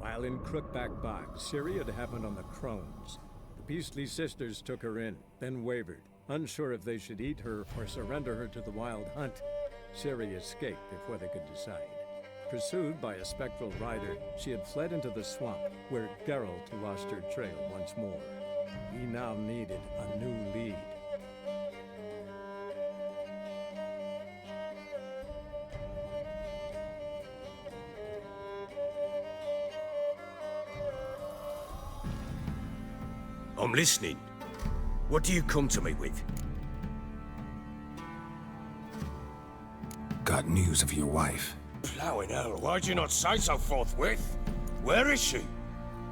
While in Crookback Bog, Ciri had happened on the Crones. The Beastly Sisters took her in, then wavered, unsure if they should eat her or surrender her to the Wild Hunt. Ciri escaped before they could decide. Pursued by a spectral rider, she had fled into the swamp, where Geralt lost her trail once more. He now needed a new lead. I'm listening. What do you come to me with? Got news of your wife. Plowing hell, why'd you not say so forthwith? Where is she?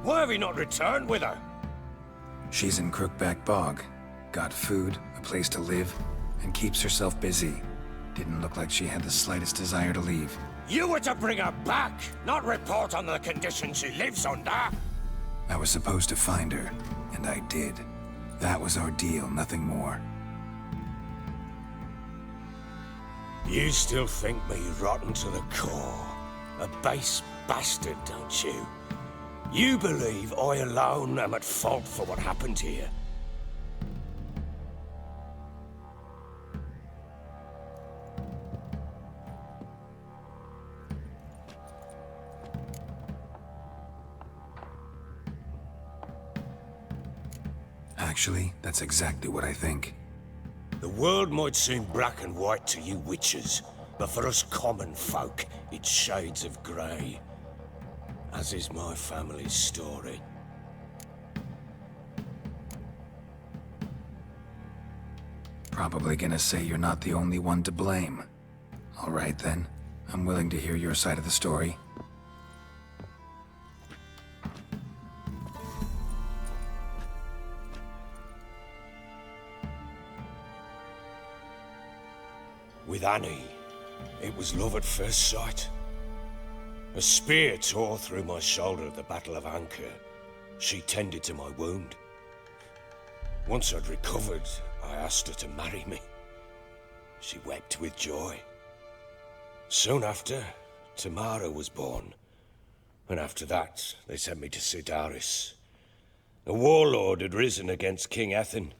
Why have you not returned with her? She's in Crookback Bog. Got food, a place to live, and keeps herself busy. Didn't look like she had the slightest desire to leave. You were to bring her back, not report on the conditions she lives under. I was supposed to find her, and I did. That was our deal, nothing more. You still think me rotten to the core. A base bastard, don't you? You believe I alone am at fault for what happened here. Actually, that's exactly what I think. The world might seem black and white to you witches, but for us common folk, it's shades of grey. As is my family's story. Probably gonna say you're not the only one to blame. All right then, I'm willing to hear your side of the story. With Annie, it was love at first sight. A spear tore through my shoulder at the Battle of Anchor. She tended to my wound. Once I'd recovered, I asked her to marry me. She wept with joy. Soon after, Tamara was born. And after that, they sent me to Sidaris. A warlord had risen against King Ethan,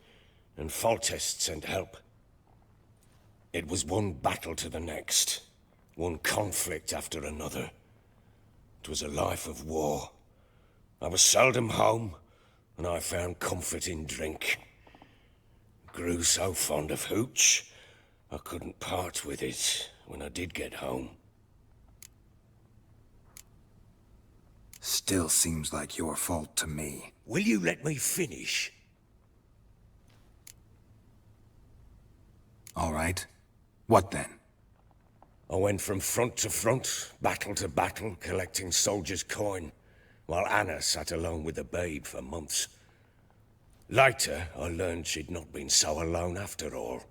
and Foltest sent help. It was one battle to the next, one conflict after another. It was a life of war. I was seldom home, and I found comfort in drink. Grew so fond of hooch, I couldn't part with it when I did get home. Still seems like your fault to me. Will you let me finish? All right. What then? I went from front to front, battle to battle, collecting soldiers' coin, while Anna sat alone with the babe for months. Later, I learned she'd not been so alone after all.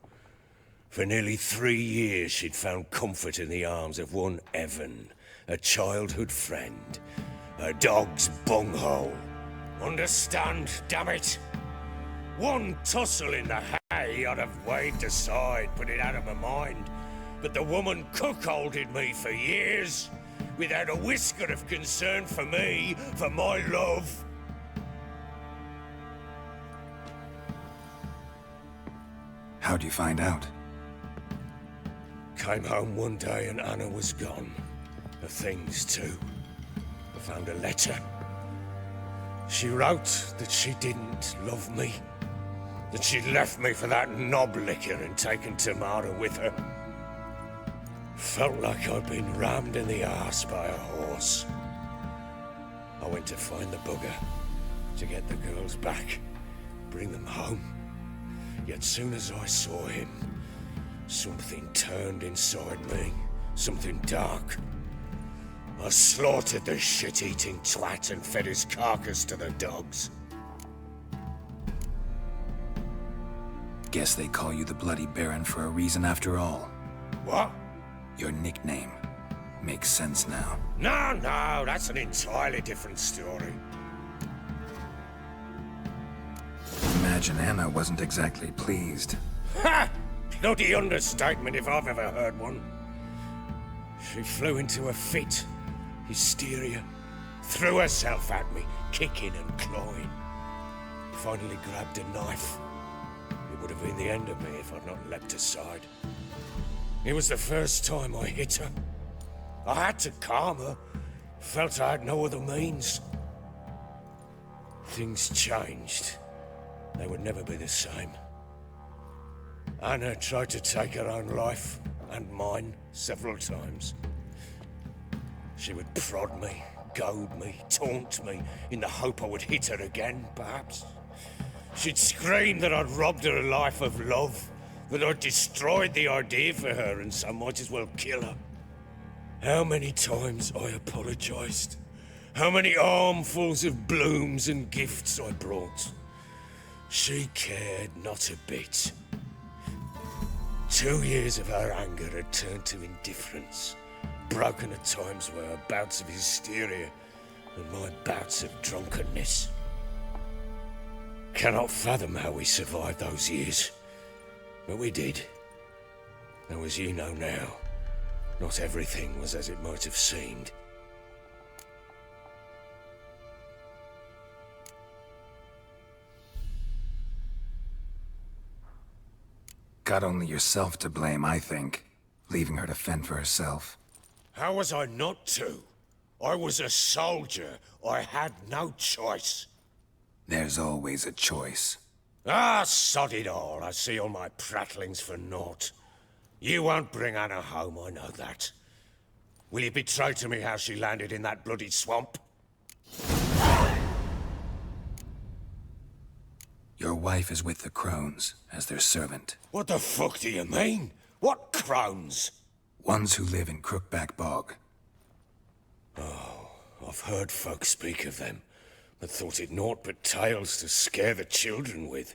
For nearly 3 years, she'd found comfort in the arms of one Evan, a childhood friend. Her dog's bunghole. Understand, damn it? One tussle in the hay I'd have waved aside, put it out of my mind. But the woman cuckolded me for years, without a whisker of concern for me, for my love. How'd you find out? Came home one day and Anna was gone. Her things too. I found a letter. She wrote that she didn't love me. That she'd left me for that knob licker and taken Tamara with her. Felt like I'd been rammed in the arse by a horse. I went to find the bugger, to get the girls back, bring them home. Yet soon as I saw him, something turned inside me, something dark. I slaughtered the shit-eating twat and fed his carcass to the dogs. Guess they call you the Bloody Baron for a reason after all. What? Your nickname. Makes sense now. No, that's an entirely different story. Imagine Anna wasn't exactly pleased. Ha! Bloody understatement if I've ever heard one. She flew into a fit. Hysteria. threw herself at me, kicking and clawing. Finally grabbed a knife. It would have been the end of me if I'd not leapt aside. It was the first time I hit her. I had to calm her. Felt I had no other means. Things changed. They would never be the same. Anna tried to take her own life, and mine, several times. She would prod me, goad me, taunt me, in the hope I would hit her again, perhaps. She'd scream that I'd robbed her a life of love, that I'd destroyed the idea for her, and so might as well kill her. How many times I apologized. How many armfuls of blooms and gifts I brought. She cared not a bit. 2 years of her anger had turned to indifference, broken at times by her bouts of hysteria and my bouts of drunkenness. Cannot fathom how we survived those years, but we did. Though as you know now, not everything was as it might have seemed. Got only yourself to blame, I think. Leaving her to fend for herself. How was I not to? I was a soldier. I had no choice. There's always a choice. Ah, sod it all. I see all my prattlings for naught. You won't bring Anna home, I know that. Will you betray to me how she landed in that bloody swamp? Your wife is with the Crones, as their servant. What the fuck do you mean? What Crones? Ones who live in Crookback Bog. Oh, I've heard folk speak of them, but thought it naught but tales to scare the children with.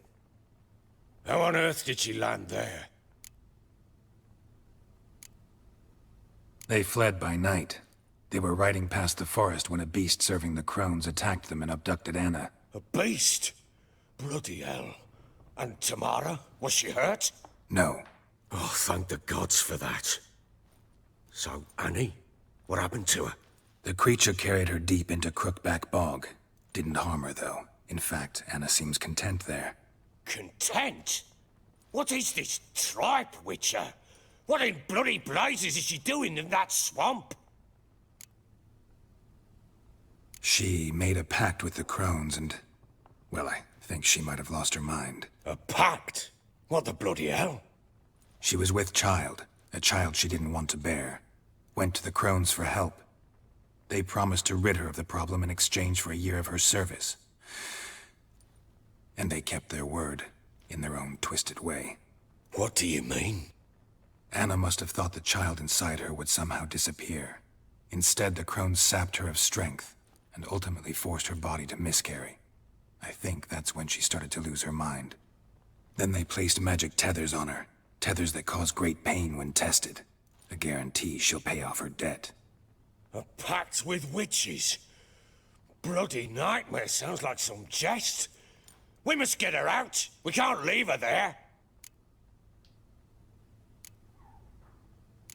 How on earth did she land there? They fled by night. They were riding past the forest when a beast serving the Crones attacked them and abducted Anna. A beast? Bloody hell. And Tamara? Was she hurt? No. Oh, thank the gods for that. So, Annie? What happened to her? The creature carried her deep into Crookback Bog. Didn't harm her, though. In fact, Anna seems content there. Content? What is this tripe, Witcher? What in bloody blazes is she doing in that swamp? She made a pact with the Crones and... well, I think she might have lost her mind. A pact? What the bloody hell? She was with child, a child she didn't want to bear. Went to the Crones for help. They promised to rid her of the problem in exchange for a year of her service. And they kept their word, in their own twisted way. What do you mean? Anna must have thought the child inside her would somehow disappear. Instead, the Crones sapped her of strength, and ultimately forced her body to miscarry. I think that's when she started to lose her mind. Then they placed magic tethers on her, tethers that cause great pain when tested. A guarantee she'll pay off her debt. A pact with witches? Bloody nightmare, sounds like some jest. We must get her out. We can't leave her there.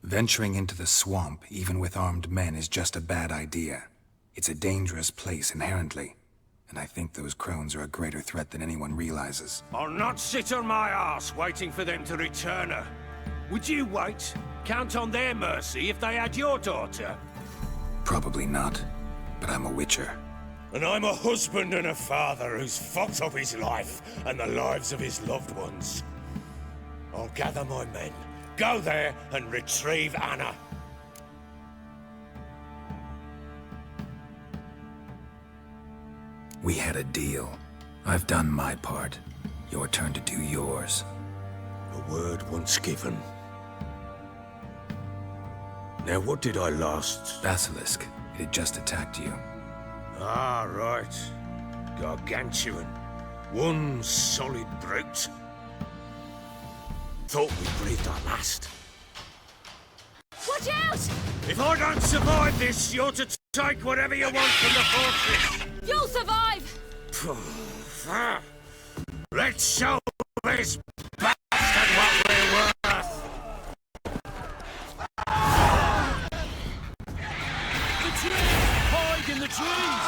Venturing into the swamp, even with armed men, is just a bad idea. It's a dangerous place inherently. And I think those Crones are a greater threat than anyone realizes. I'll not sit on my arse waiting for them to return her. Would you wait? Count on their mercy if they had your daughter? Probably not, but I'm a witcher. And I'm a husband and a father who's fucked up his life and the lives of his loved ones. I'll gather my men, go there and retrieve Anna. We had a deal. I've done my part. Your turn to do yours. A word once given. Now what did I last... Basilisk. It had just attacked you. Ah, right. Gargantuan. One solid brute. Thought we breathed our last. Watch out! If I don't survive this, you're to take whatever you want from the fortress. You'll survive! Let's show this bastard what we're worth! The trees! Hide in the trees!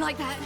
like that.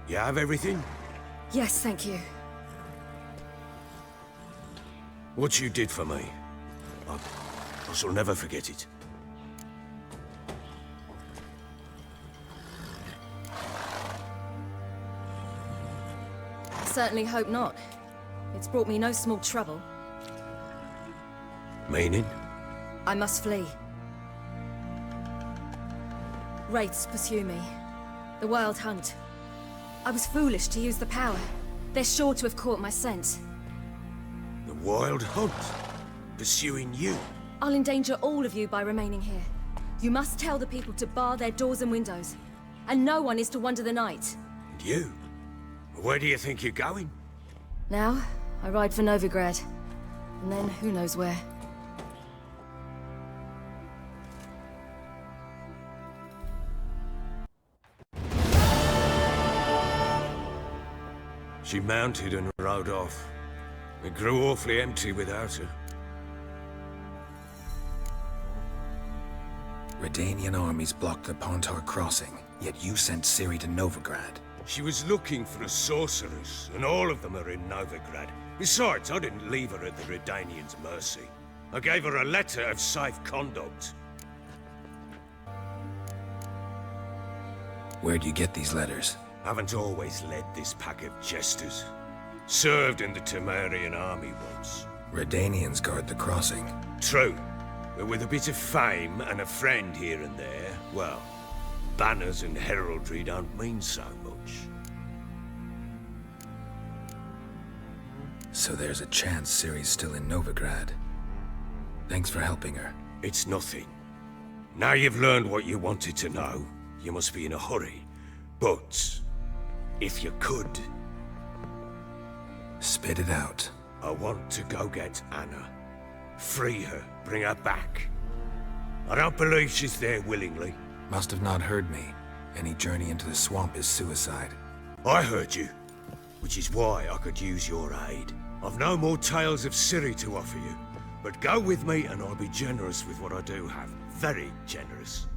You have everything? Yes, thank you. What you did for me, I shall never forget it. I certainly hope not. It's brought me no small trouble. Meaning? I must flee. Wraiths pursue me. The Wild Hunt. I was foolish to use the power. They're sure to have caught my scent. The Wild Hunt? Pursuing you? I'll endanger all of you by remaining here. You must tell the people to bar their doors and windows. And no one is to wander the night. And you? Where do you think you're going? Now, I ride for Novigrad. And then, who knows where. She mounted and rode off. It grew awfully empty without her. Redanian armies blocked the Pontar crossing, yet you sent Ciri to Novigrad. She was looking for a sorceress, and all of them are in Novigrad. Besides, I didn't leave her at the Redanians' mercy. I gave her a letter of safe conduct. Where'd you get these letters? Haven't always led this pack of jesters. Served in the Temerian army once. Redanians guard the crossing. True, but with a bit of fame and a friend here and there, well, banners and heraldry don't mean so much. So there's a chance Ciri's still in Novigrad. Thanks for helping her. It's nothing. Now you've learned what you wanted to know, you must be in a hurry. But if you could... Spit it out. I want to go get Anna. Free her, bring her back. I don't believe she's there willingly. Must have not heard me. Any journey into the swamp is suicide. I heard you, which is why I could use your aid. I've no more tales of Ciri to offer you, but go with me and I'll be generous with what I do have. Very generous.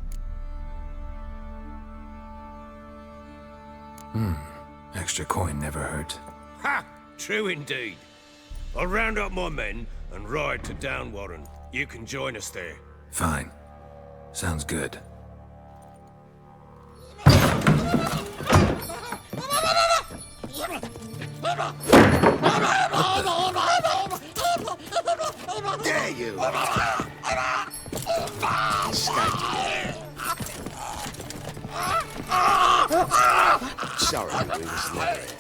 Extra coin never hurt. Ha! True indeed. I'll round up my men and ride to Downwarren. You can join us there. Fine. Sounds good. Dare you! Sorry, we was late.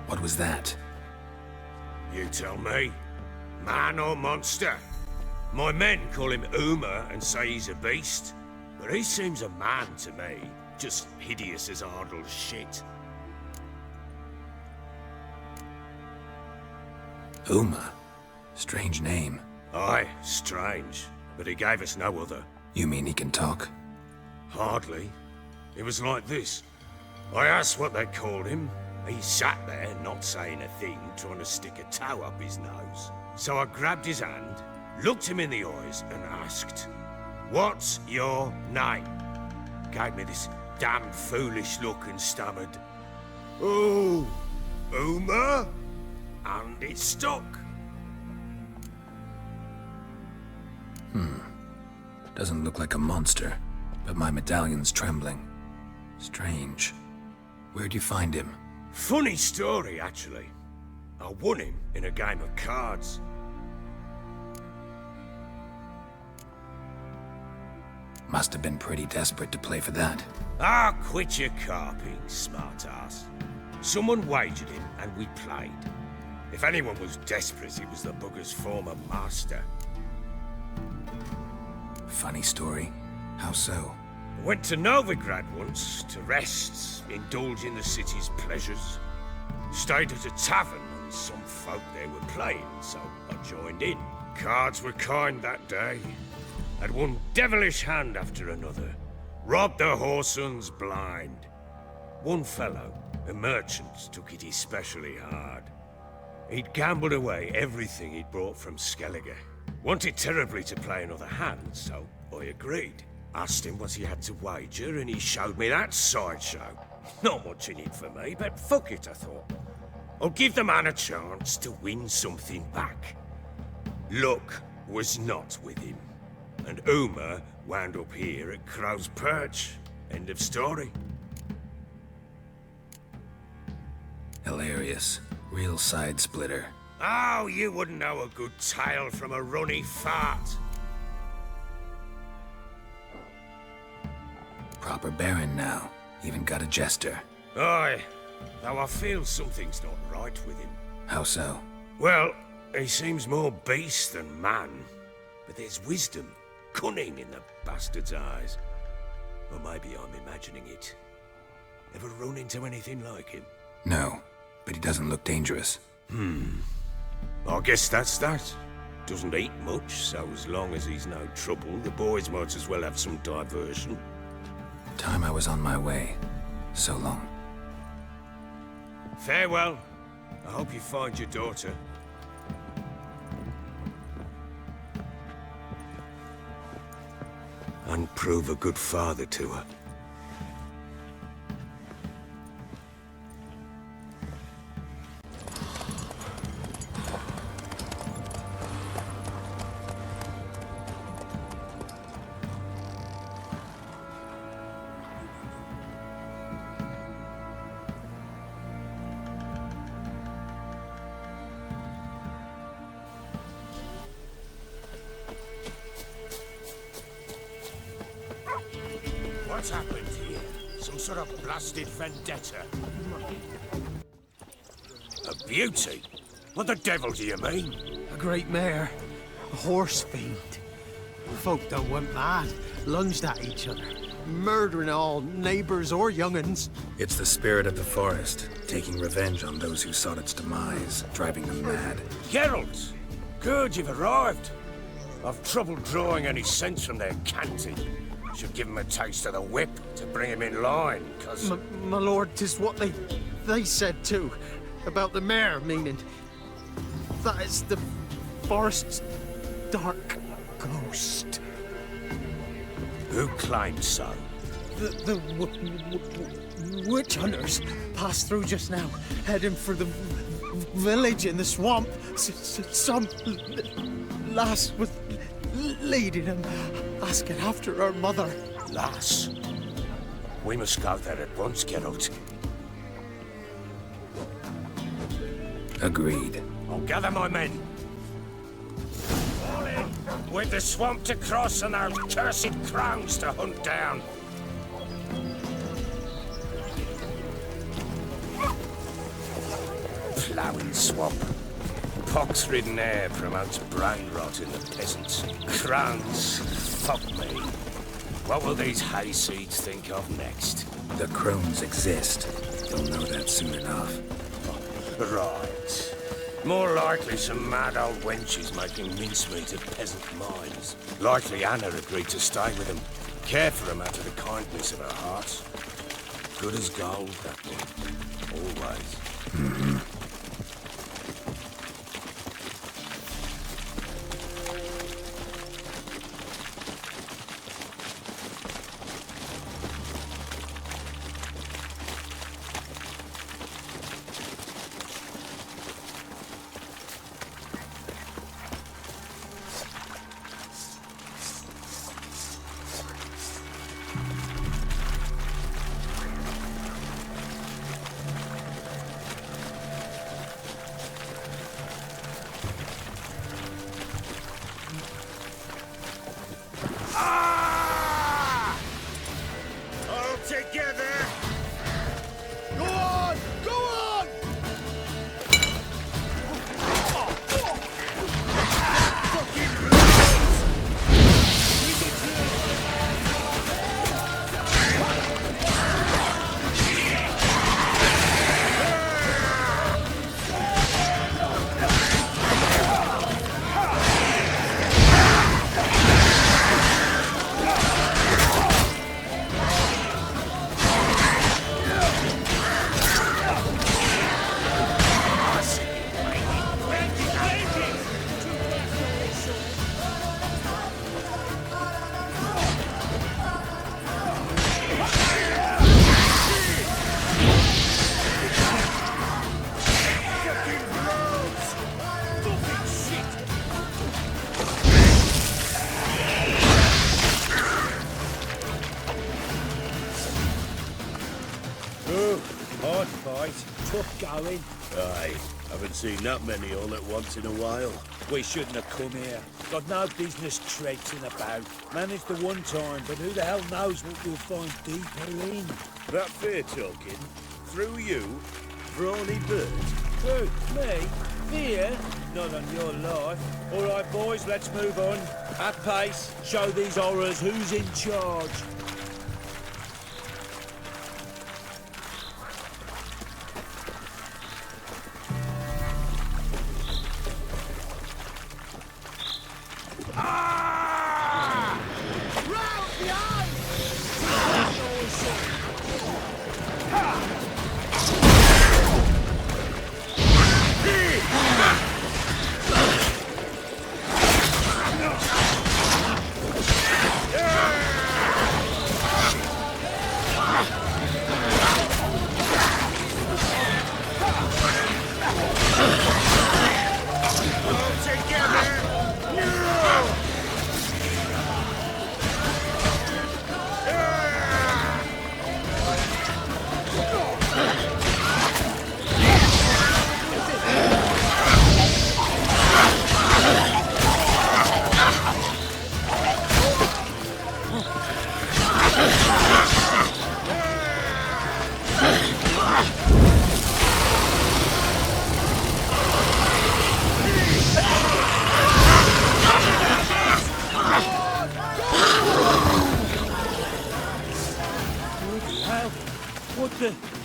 What was that? You tell me. Man or monster? My men call him Uma and say he's a beast. But he seems a man to me. Just hideous as Ardle's shit. Uma? Strange name. Aye, strange. But he gave us no other. You mean he can talk? Hardly. It was like this. I asked what they called him. He sat there, not saying a thing, trying to stick a toe up his nose. So I grabbed his hand, looked him in the eyes, and asked, "What's your name?" Gave me this damn foolish look and stammered, "Oh, Uma?" And it stuck. Doesn't look like a monster, but my medallion's trembling. Strange. Where'd you find him? Funny story, actually. I won him in a game of cards. Must have been pretty desperate to play for that. Ah, quit your carping, smartass. Someone wagered him, and we played. If anyone was desperate, it was the bugger's former master. Funny story. How so? I went to Novigrad once to rest, indulge in the city's pleasures. Stayed at a tavern, and some folk there were playing, so I joined in. Cards were kind that day. Had one devilish hand after another. Robbed the whoresons blind. One fellow, a merchant, took it especially hard. He'd gambled away everything he'd brought from Skellige. Wanted terribly to play another hand, so I agreed. Asked him what he had to wager, and he showed me that sideshow. Not much in it for me, but fuck it, I thought. I'll give the man a chance to win something back. Luck was not with him, and Uma wound up here at Crow's Perch. End of story. Hilarious. Real side splitter. Oh, you wouldn't know a good tale from a runny fart. Proper baron now. Even got a jester. Aye, though I feel something's not right with him. How so? Well, he seems more beast than man. But there's wisdom, cunning in the bastard's eyes. Or maybe I'm imagining it. Ever run into anything like him? No, but he doesn't look dangerous. I guess that's that. Doesn't eat much, so as long as he's no trouble, the boys might as well have some diversion. Time I was on my way. So long. Farewell. I hope you find your daughter. And prove a good father to her. What's happened here? Some sort of blasted vendetta? A beauty? What the devil do you mean? A great mare. A horse fiend. Folk that went mad, lunged at each other, murdering all neighbors or young'uns. It's the spirit of the forest, taking revenge on those who sought its demise, driving them mad. Geralt! Good, you've arrived. I've trouble drawing any sense from their canting. Should give him a taste of the whip to bring him in line, cause... My lord, 'tis what they said too. About the mare, meaning. That is the forest's dark ghost. Who claims so? The witch hunters passed through just now, heading for the village in the swamp. Some lass was leading him, asking after her mother. Lass? We must go there at once, Geralt. Agreed. I'll gather my men. All in! With the swamp to cross and our cursed Crones to hunt down. Ploughing swamp. Pox-ridden air promotes brain rot in the peasants. Crones, fuck me. What will these hayseeds think of next? The Crones exist. You'll know that soon enough. Right. More likely some mad old wenches making mincemeat of peasant minds. Likely Anna agreed to stay with them, care for them out of the kindness of her heart. Good as gold, that one. Always. Mm-hmm. Hard fight, tough going. Aye, haven't seen that many all at once in a while. We shouldn't have come here. Got no business traipsing about. Managed the one time, but who the hell knows what we'll find deeper in. That fair talking? Through you? Brawny bird? Who? Me? Fear? Not on your life. All right, boys, let's move on. At pace, show these horrors who's in charge.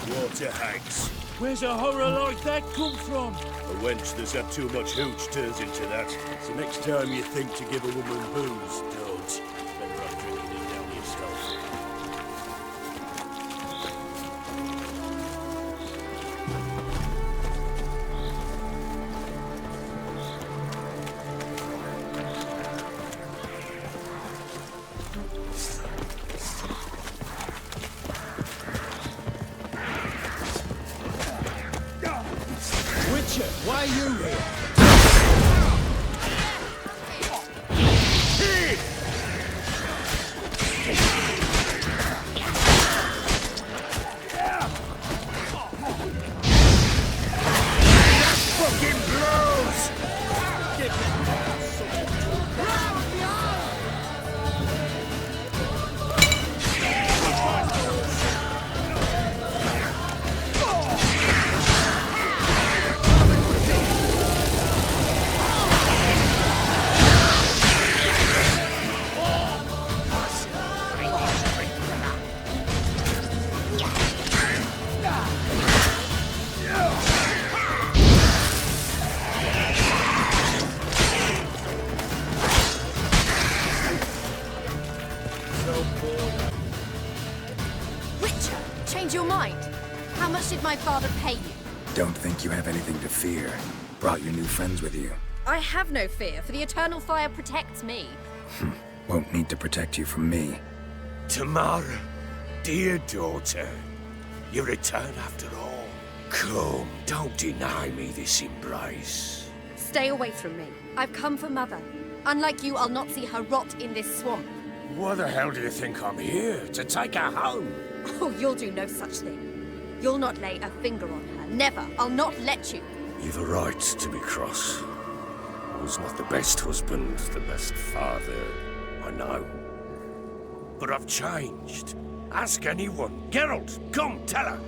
Water hags. Where's a horror like that come from? A wench that's had too much hooch turns into that. So next time you think to give a woman booze, don't. Better off drinking it down yourself. Why are you here? much did my father pay you? Don't think you have anything to fear. Brought your new friends with you. I have no fear, for the eternal fire protects me. Won't need to protect you from me. Tamara, dear daughter, you return after all. Come, don't deny me this embrace. Stay away from me. I've come for Mother. Unlike you, I'll not see her rot in this swamp. Why the hell do you think I'm here? To take her home? Oh, you'll do no such thing. You'll not lay a finger on her. Never. I'll not let you. You've a right to be cross. I was not the best husband, the best father, I know. But I've changed. Ask anyone. Geralt, come, tell her.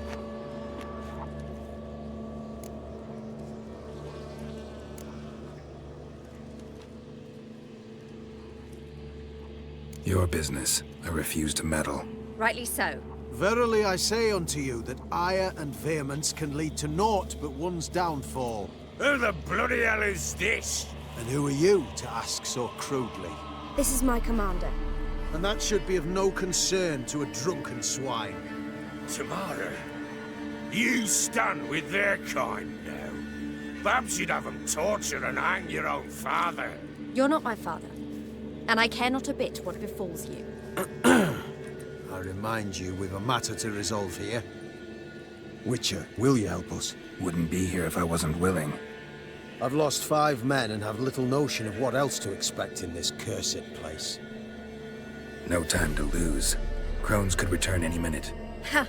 Your business. I refuse to meddle. Rightly so. Verily I say unto you that ire and vehemence can lead to naught but one's downfall. Who the bloody hell is this? And who are you to ask so crudely? This is my commander. And that should be of no concern to a drunken swine. Tamara, you stand with their kind now. Perhaps you'd have them torture and hang your own father. You're not my father. And I care not a bit what befalls you. I remind you, we've a matter to resolve here. Witcher, will you help us? Wouldn't be here if I wasn't willing. I've lost 5 men and have little notion of what else to expect in this cursed place. No time to lose. Crones could return any minute. Ha!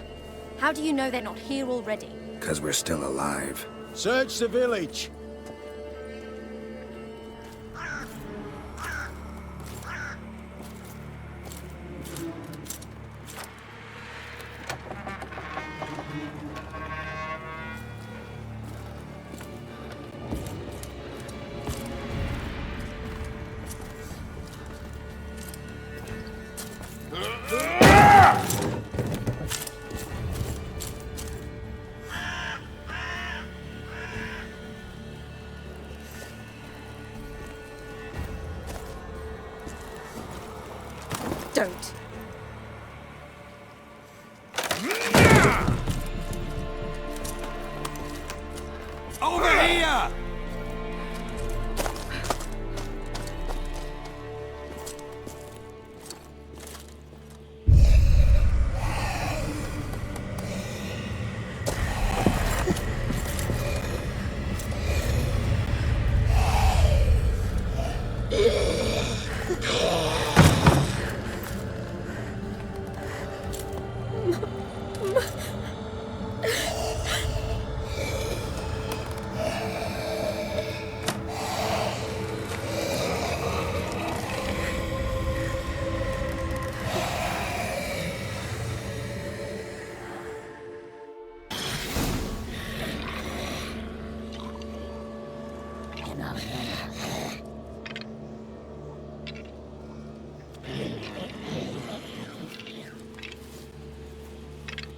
How do you know they're not here already? 'Cause we're still alive. Search the village! Don't. Over here!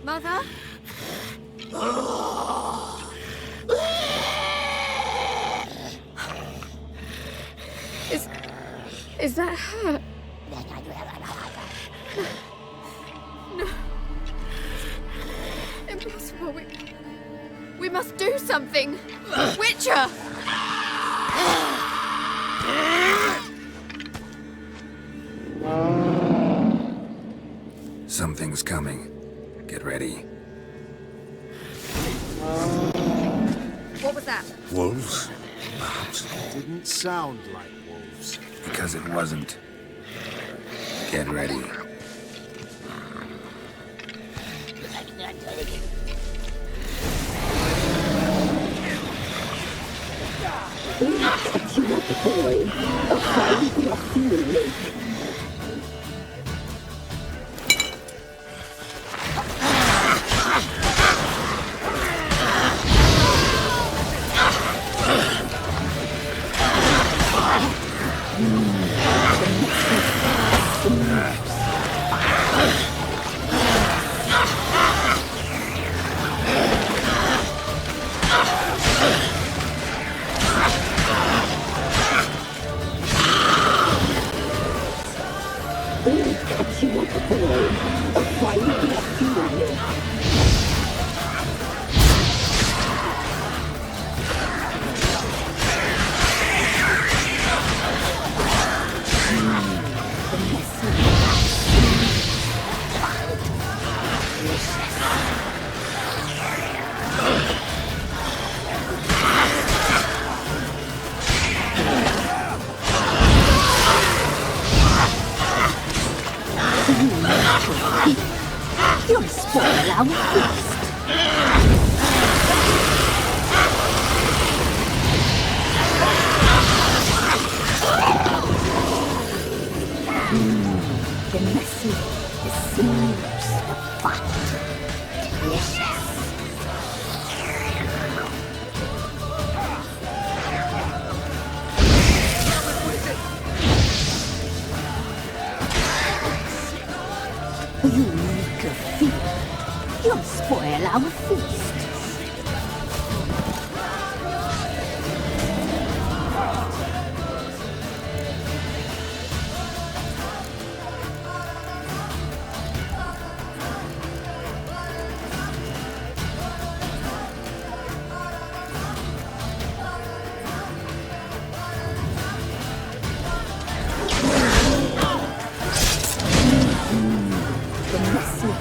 Mother? Is that her? No. Impossible. We must do something. Witcher! Something's coming. Get ready. What was that? Wolves? Didn't sound like wolves. Because it wasn't. Get ready. our feast. The messy, the sinews, the fat, delicious. You make a feast. You'll spoil our feast. The messy,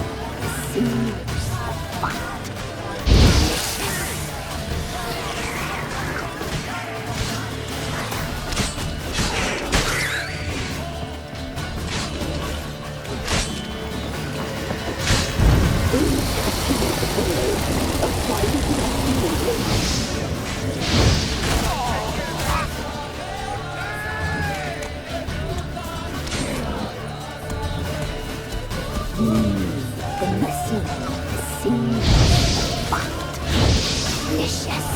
the sinews, the fat. The messy, the sinews, the fat. Delicious.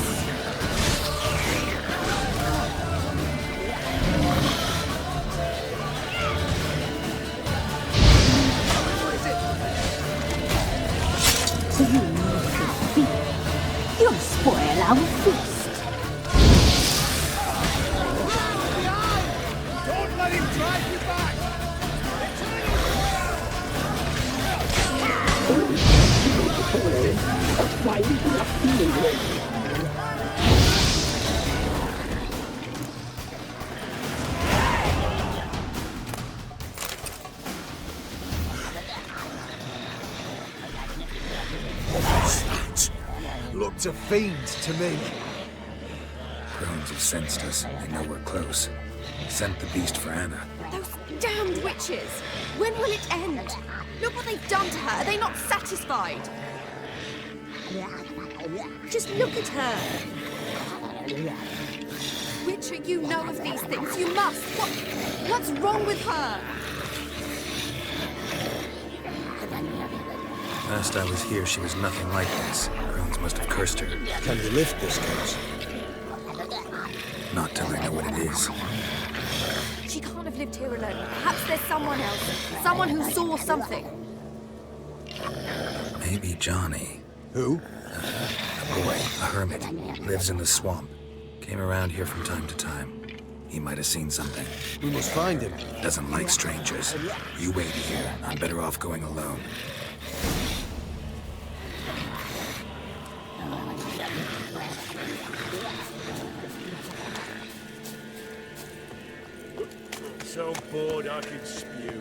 You make a feast. You'll spoil our feast. Don't let him drive you back! Looked a fiend to me. Crones have sensed us. They know we're close. Sent the beast for Anna. Those damned witches! When will it end? Look what they've done to her. Are they not satisfied? Just look at her. Witcher, you know of these things. You must. What's wrong with her? Last I was here, she was nothing like this. Crones must have cursed her. Can you lift this curse? Not till I know what it is. She can't have lived here alone. Perhaps there's someone else. Someone who saw something. Maybe Johnny. Who? A boy, a hermit. Lives in the swamp. Came around here from time to time. He might have seen something. We must find him. Doesn't like strangers. You wait here. I'm better off going alone. So bored I could spew.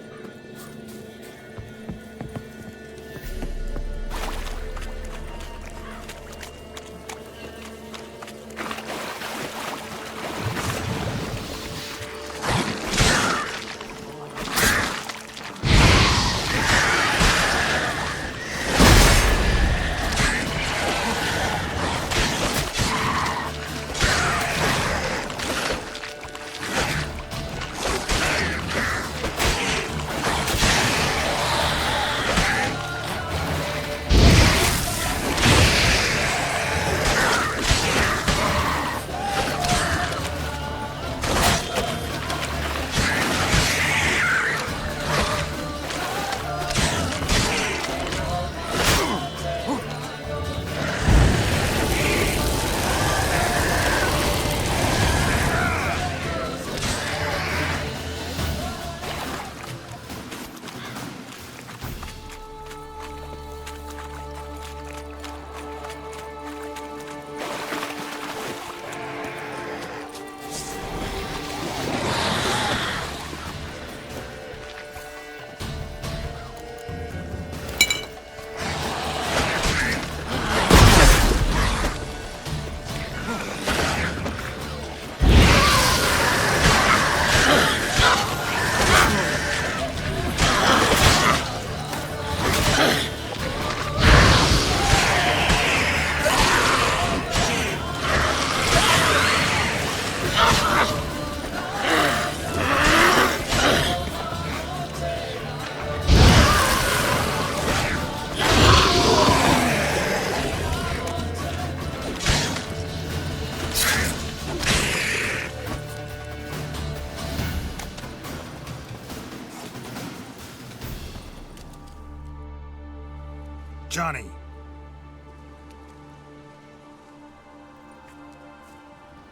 Johnny!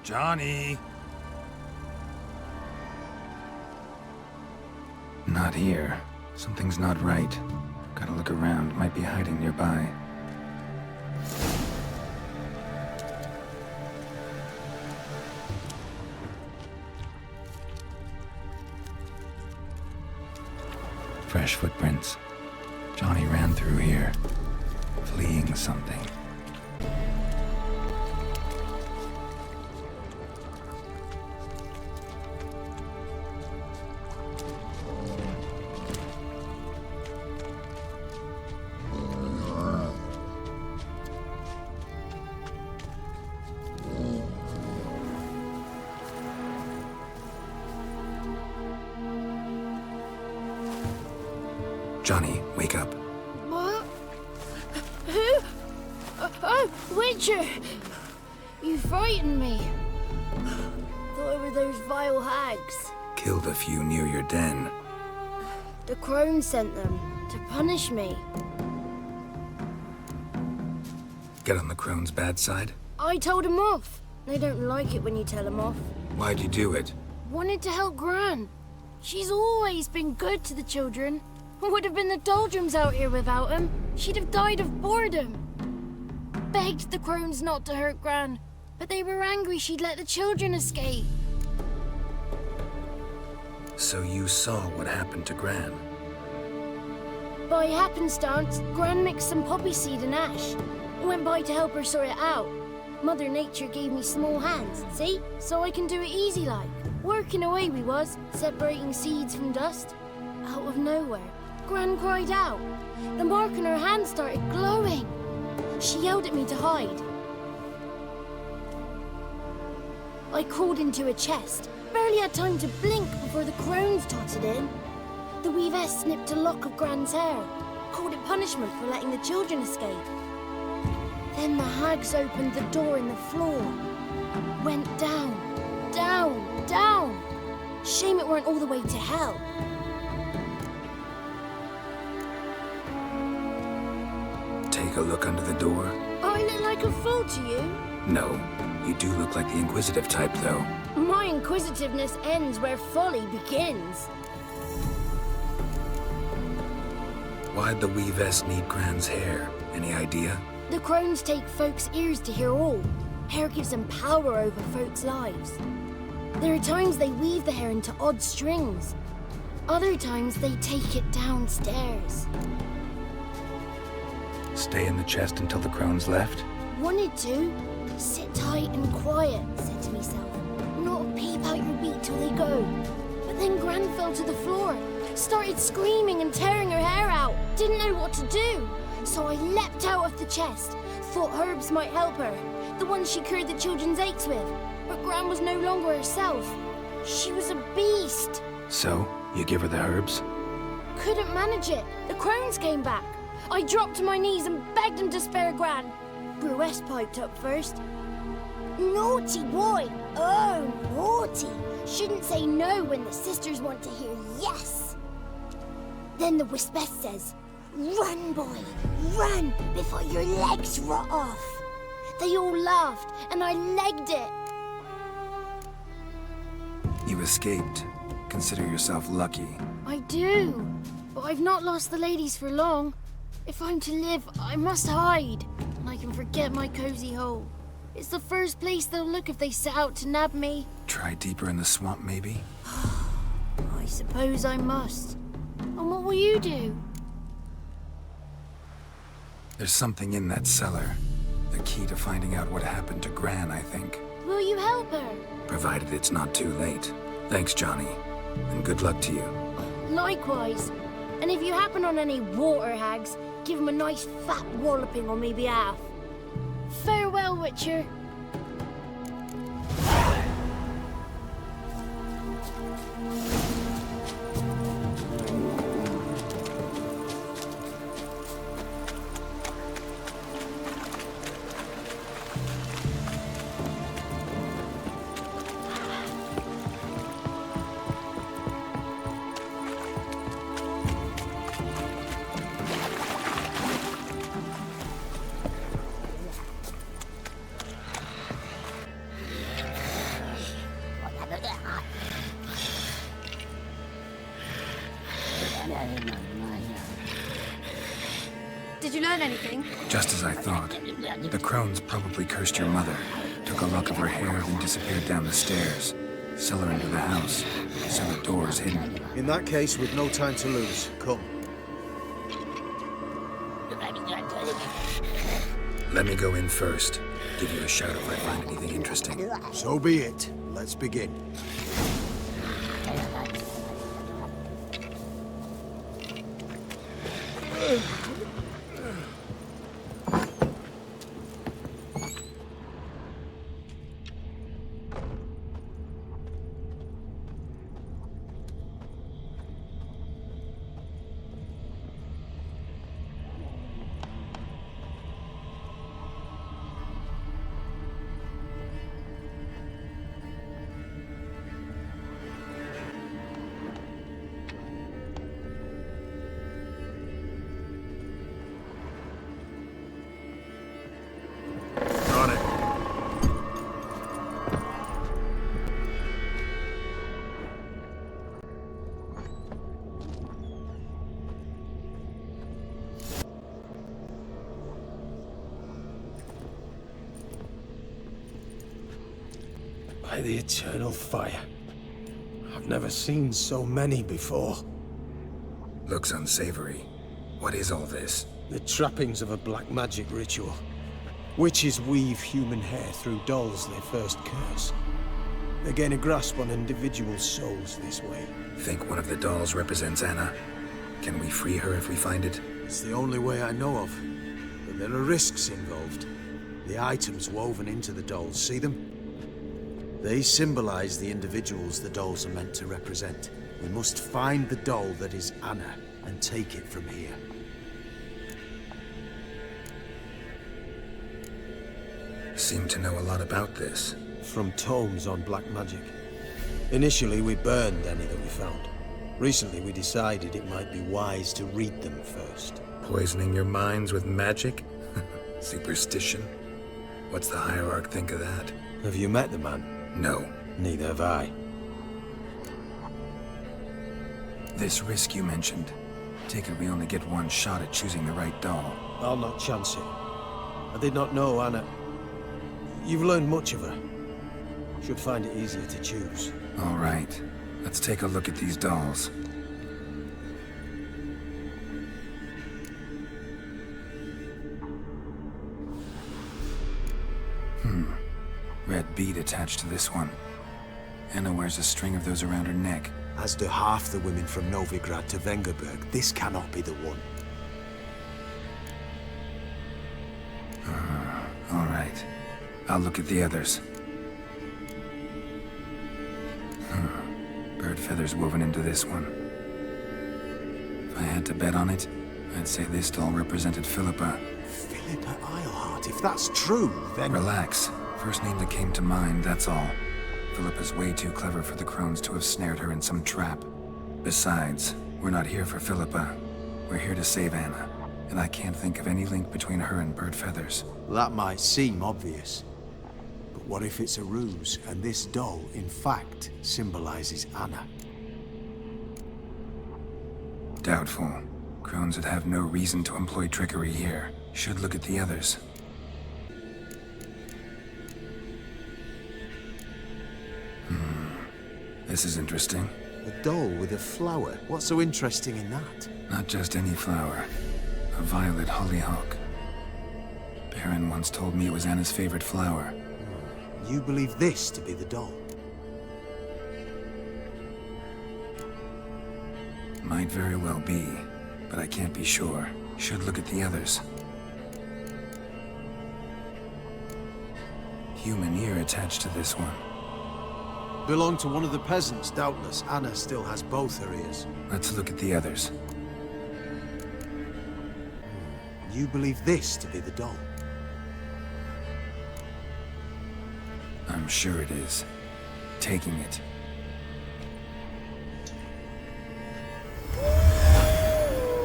Johnny! Not here. Something's not right. Gotta look around. Might be hiding nearby. Fresh footprints. Johnny ran through here, fleeing something. Johnny, wake up. What? Who? Oh, Witcher! You frightened me. Thought it were those vile hags. Killed a few near your den. The Crones sent them to punish me. Get on the Crone's bad side? I told them off. They don't like it when you tell them off. Why'd you do it? Wanted to help Gran. She's always been good to the children. Would have been the doldrums out here without him. She'd have died of boredom. Begged the Crones not to hurt Gran, but they were angry she'd let the children escape. So you saw what happened to Gran? By happenstance, Gran mixed some poppy seed and ash. Went by to help her sort it out. Mother Nature gave me small hands, see? So I can do it easy like. Working away we was, separating seeds from dust. Out of nowhere, Gran cried out. The mark on her hand started glowing. She yelled at me to hide. I crawled into a chest. Barely had time to blink before the Crones totted in. The weavess snipped a lock of Gran's hair. Called it punishment for letting the children escape. Then the hags opened the door in the floor. Went down, down, down. Shame it weren't all the way to hell. Take a look under the door. I look like a fool to you? No, you do look like the inquisitive type, though. My inquisitiveness ends where folly begins. Why'd the weavess need Gran's hair? Any idea? The Crones take folks' ears to hear all. Hair gives them power over folks' lives. There are times they weave the hair into odd strings. Other times they take it downstairs. Stay in the chest until the Crones left? Wanted to. Sit tight and quiet, said to myself. Not peep out your beat till they go. But then Gran fell to the floor. Started screaming and tearing her hair out. Didn't know what to do. So I leapt out of the chest. Thought herbs might help her. The ones she cured the children's aches with. But Gran was no longer herself. She was a beast. So, you give her the herbs? Couldn't manage it. The Crones came back. I dropped to my knees and begged him to spare Gran. Bruess piped up first. Naughty boy! Oh, naughty! Shouldn't say no when the sisters want to hear yes. Then the Wispess says, run, boy, run before your legs rot off. They all laughed and I legged it. You escaped. Consider yourself lucky. I do, but I've not lost the ladies for long. If I'm to live, I must hide, and I can forget my cozy hole. It's the first place they'll look if they set out to nab me. Try deeper in the swamp, maybe? I suppose I must. And what will you do? There's something in that cellar. The key to finding out what happened to Gran, I think. Will you help her? Provided it's not too late. Thanks, Johnny. And good luck to you. Likewise. And if you happen on any water hags, give them a nice fat walloping on me behalf. Farewell, Witcher. Did you learn anything? Just as I thought. The Crones probably cursed your mother, took a lock of her hair, then disappeared down the stairs. Cellar into the house, so the door's hidden. In that case, we've no time to lose. Come. Let me go in first. Give you a shout if I find anything interesting. So be it. Let's begin. By the eternal fire. I've never seen so many before. Looks unsavory. What is all this? The trappings of a black magic ritual. Witches weave human hair through dolls they first curse. They gain a grasp on individual souls this way. Think one of the dolls represents Anna? Can we free her if we find it? It's the only way I know of. But there are risks involved. The items woven into the dolls, see them? They symbolize the individuals the dolls are meant to represent. We must find the doll that is Anna and take it from here. Seem to know a lot about this. From tomes on black magic. Initially, we burned any that we found. Recently, we decided it might be wise to read them first. Poisoning your minds with magic? Superstition? What's the hierarch think of that? Have you met the man? No. Neither have I. This risk you mentioned. Take it we only get one shot at choosing the right doll. I'll not chance it. I did not know Anna. You've learned much of her. Should find it easier to choose. All right. Let's take a look at these dolls. Red bead attached to this one. Anna wears a string of those around her neck. As do half the women from Novigrad to Vengerberg. This cannot be the one. All right. I'll look at the others. Bird feathers woven into this one. If I had to bet on it, I'd say this doll represented Philippa. Philippa Eilhart, if that's true, then... Relax. First name that came to mind, that's all. Philippa's way too clever for the Crones to have snared her in some trap. Besides, we're not here for Philippa. We're here to save Anna. And I can't think of any link between her and bird feathers. That might seem obvious. But what if it's a ruse, and this doll, in fact, symbolizes Anna? Doubtful. Crones would have no reason to employ trickery here. Should look at the others. This is interesting. A doll with a flower. What's so interesting in that? Not just any flower. A violet hollyhock. Baron once told me it was Anna's favorite flower. You believe this to be the doll? Might very well be, but I can't be sure. Should look at the others. Human ear attached to this one. Belonged to one of the peasants, doubtless. Anna still has both her ears. Let's look at the others. You believe this to be the doll? I'm sure it is. Taking it.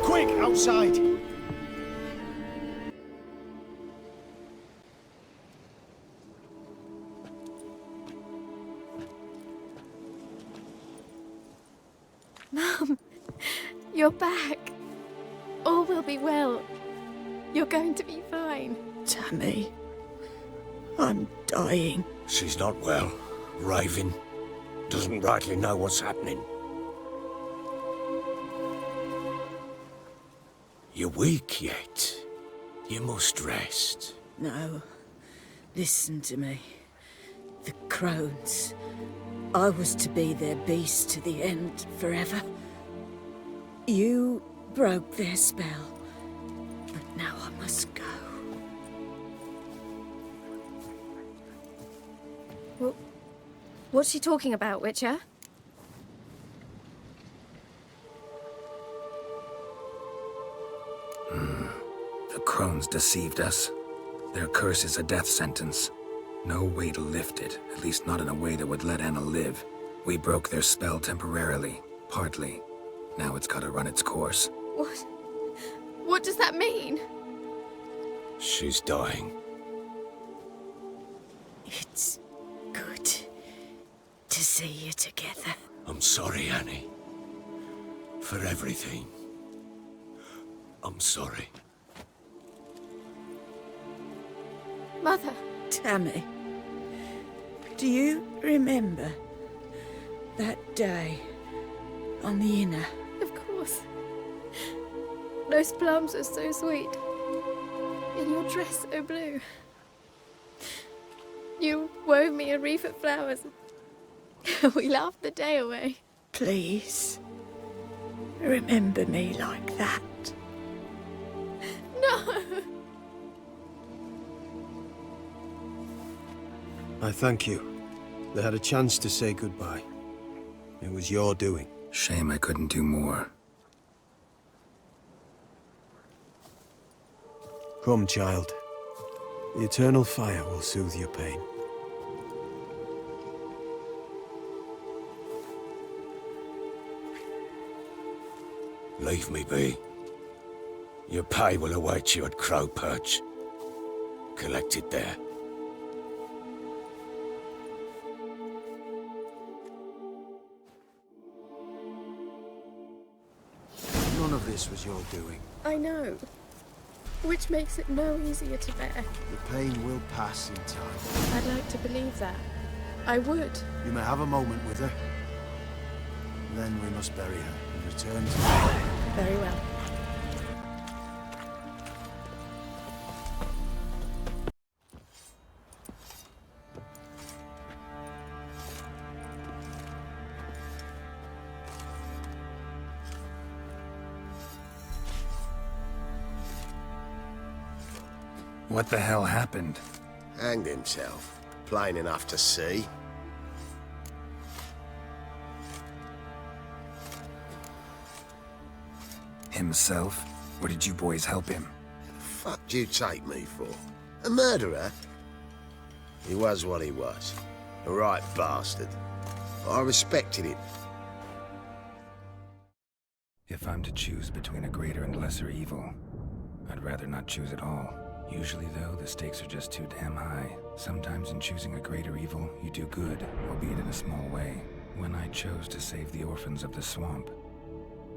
Quick, outside! Mum, You're back. All will be well. You're going to be fine. Tammy, I'm dying. She's not well. Raving. Doesn't rightly know what's happening. You're weak yet. You must rest. No. Listen to me. The Crones. I was to be their beast to the end, forever. You broke their spell. But now I must go. Well, what's she talking about, Witcher? The Crones deceived us. Their curse is a death sentence. No way to lift it, at least not in a way that would let Anna live. We broke their spell temporarily, partly. Now it's gotta run its course. What? What does that mean? She's dying. It's good to see you together. I'm sorry, Annie. For everything. I'm sorry. Mother. Tammy, do you remember that day on the Inner? Of course. Those plums are so sweet. And your dress so blue. You wove me a wreath of flowers. We laughed the day away. Please, remember me like that. No! I thank you. They had a chance to say goodbye. It was your doing. Shame I couldn't do more. Come, child. The eternal fire will soothe your pain. Leave me be. Your pay will await you at Crow Perch. Collect it there. None of this was your doing. I know. Which makes it no easier to bear. The pain will pass in time. I'd like to believe that. I would. You may have a moment with her. Then we must bury her and return to Very well. What the hell happened? Hanged himself. Plain enough to see. Himself? Or did you boys help him? Fuck do you take me for? A murderer? He was what he was. A right bastard. I respected him. If I'm to choose between a greater and lesser evil, I'd rather not choose at all. Usually, though, the stakes are just too damn high. Sometimes in choosing a greater evil, you do good, albeit in a small way. When I chose to save the orphans of the swamp,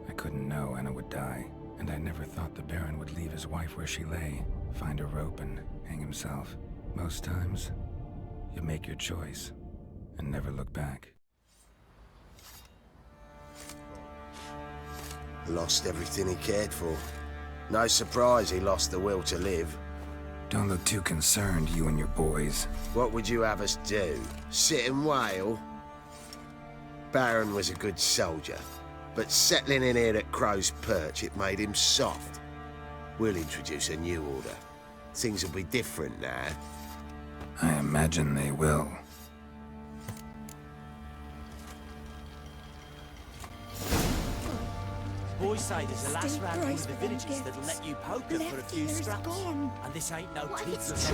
I couldn't know Anna would die, and I never thought the Baron would leave his wife where she lay, find a rope and hang himself. Most times, you make your choice and never look back. Lost everything he cared for. No surprise he lost the will to live. Don't look too concerned, you and your boys. What would you have us do? Sit and wail? Baron was a good soldier, but settling in here at Crow's Perch, it made him soft. We'll introduce a new order. Things will be different now. I imagine they will. Boys say there's a lass round one of the villages that'll let you poker for a few scraps. And this ain't no toothless...